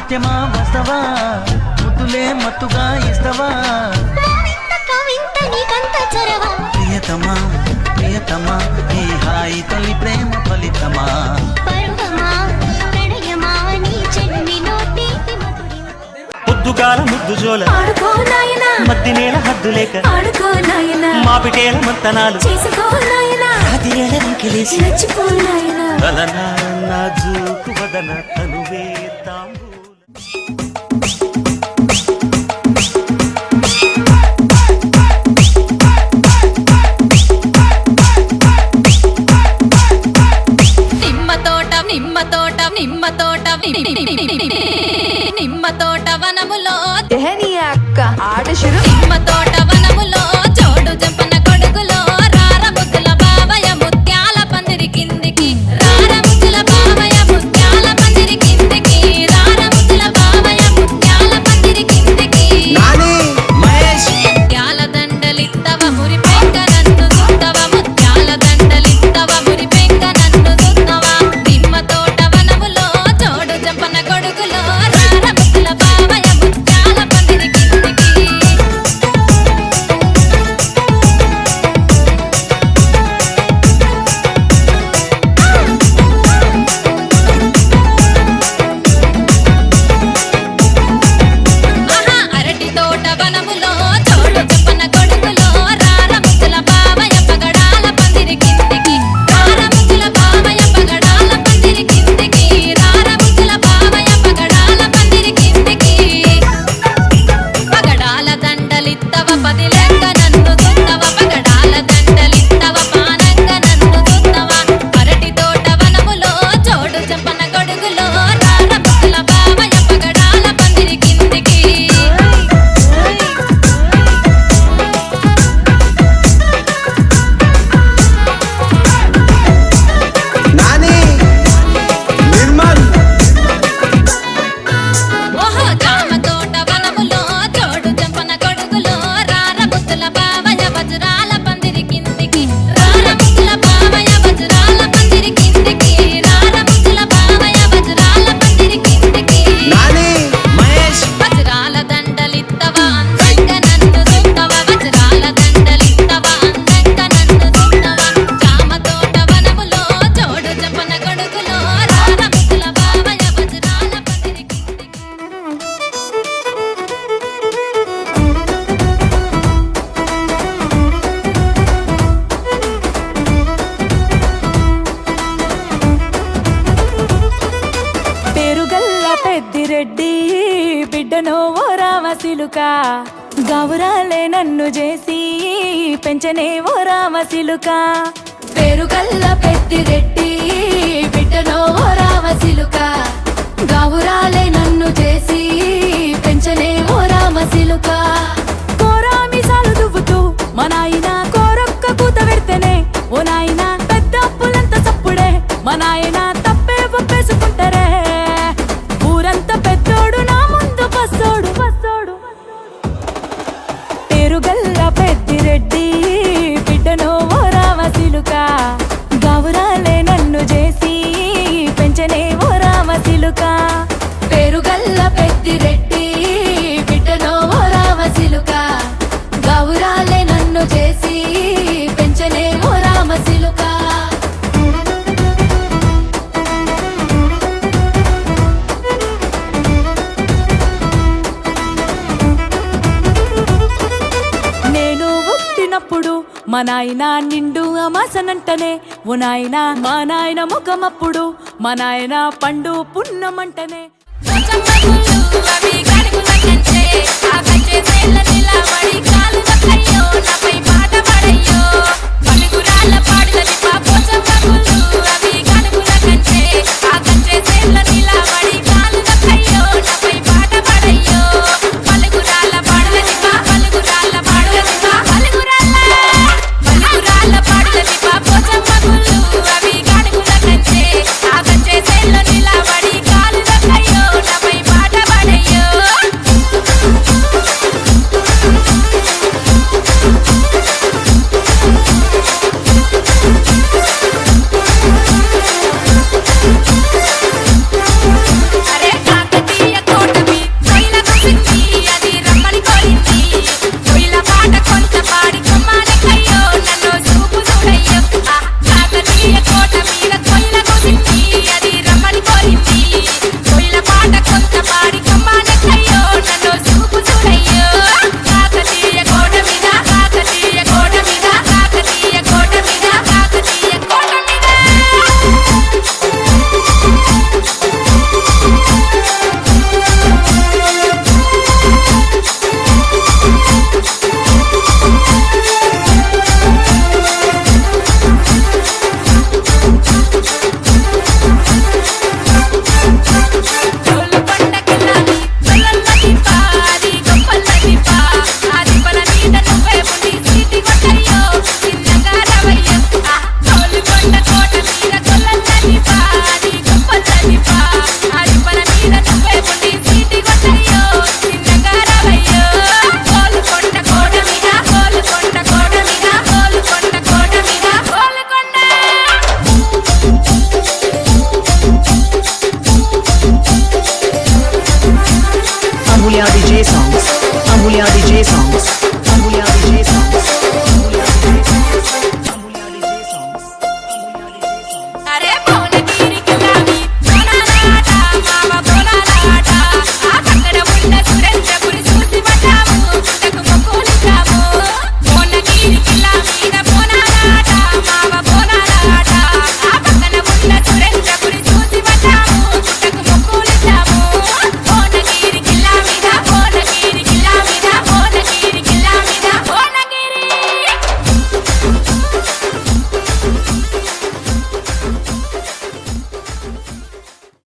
ముత్యమా వస్తవా ముద్దులే మత్తుగా ఇస్తవా ప్రియతమా ప్రియతమా ఈ హాయి తొలి ప్రేమ ఫలితమా పొద్దుగాల ముద్దు జోల మద్ది నేల హద్దు లేక మాపిటేల మంతనాలు నాజూకు వదన తనువే నిమ్మ తోట వనములో అక్క ఆట శురు నిమ్మ తోట వనములో చోడు జంపన కొడుకులో రార ముద్దుల బావయ్య ముత్యాల పందిరి కిందికి రార ముద్దుల బావయ్య ముత్యాల పందిరి కిందికి రార ముద్దుల బావయ్య ముత్యాల పందిరి కిందికి ముత్యాల దండలిత్తవ మురి పెంక నన్ను సుత్తవ ముత్యాల దండలిత్తవ మురి పెంక నన్ను సుత్తవ నిమ్మ తోట వనములో చోడు జంపన కొడుకులో రార ముద్దుల బావయ్య ముత్యాల పందిరి కిందికి అరటి తోట వనములో చోడు చెప్పన కొడుకులో రార ముద్దుల బావయ్య పగడాల పందిరి కిందికి రార ముద్దుల బావయ్య పగడాల పందిరి కిందికి రార ముద్దుల బావయ్య పగడాల పందిరి కిందికి పగడాల దండలిత్తవ పది లెక్క నన్ను సుత్తవ పగడాల దండలిత్తవ పానంగ నన్ను సుత్తవ అరటి తోట వనములో చోడు చెప్పన కొడుకులో రార ముద్దుల బావయ్య పగడాల పందిరి కిందికి ఓహో జామ తోట వనములో చోడు జంపన కొడుకులో రార ముద్దుల బావయ్య వజ్రాల పందిరి కిందికి రార ముద్దుల బావయ్య వజ్రాల పందిరి కిందికి రార ముద్దుల బావయ్య వజ్రాల పందిరి కిందికి వజ్రాల దండలిత్తవ అందంగ నన్ను సుత్తవ వజ్రాల దండలిత్తవ అందంగ నన్ను సుత్తవ జామ తోట వనములో చోడు జంపన కొడుకులో రార ముద్దుల బావయ్య వజ్రాల పందిరి కిందికి పేరుగల్ల పెద్దిరెడ్డి బిడ్డనో ఓ రామసిలుక గౌరాలే నన్ను చేసి పెంచనే ఓ రామసిలుక పేరుగల్ల పెద్దిరెడ్డి బిడ్డనో ఓ రామసిలుక గౌరాలే నన్ను చేసి పెంచనే ఓ రామసిలుక కోరామిసాలు దువ్వుతూ మా నాయన కోరొక్క కూత పెడితేనే ఓ నాయన పెద్ద అప్పులంత చప్పుడే మా నాయన తప్పే ఒప్పేసుకుంటారే ఊరంతా పెద్దోడు నా ముందు బస్సోడు బస్సోడు పేరుగల్ల పెద్దిరెడ్డి బిడ్డనో ఓ రామసిలుక గౌరాలే నన్ను చేసి పెంచనే ఓ రామసిలుక పేరుగల్ల పెద్దిరెడ్డి బిడ్డనో ఓ రామసిలుక గౌరాలే నన్ను చేసి పెంచనే ఓ రామసిలుక నేను పుట్టినప్పుడు మా నాయన నిండు అమాసనంటనే ఓ నాయన మా నాయన ముఖమప్పుడు మా నాయన పండు పున్నమంటనే అవి గడుగుల కంచె ఆ కంచె సేల నిలబడి కాలు వక్కయ్యో నాపై పాట పడయ్యో పలుగురాల పాడులని పాపోచమ్మ గుళ్ళు అవి గడుగుల కంచె ఆ కంచె సేల నిలబడి కాలు వక్కయ్యో నాపై పాట పడయ్యో పలుగురాల పాడులని పలుగురాల పాడులని పలుగురాల పాడులని పాపోచమ్మ గుళ్ళు అవి గడుగుల కంచె ఆ కంచె సేల నిలబడి కాలు వక్కయ్యో నాపై పాట Amulya DJ songs.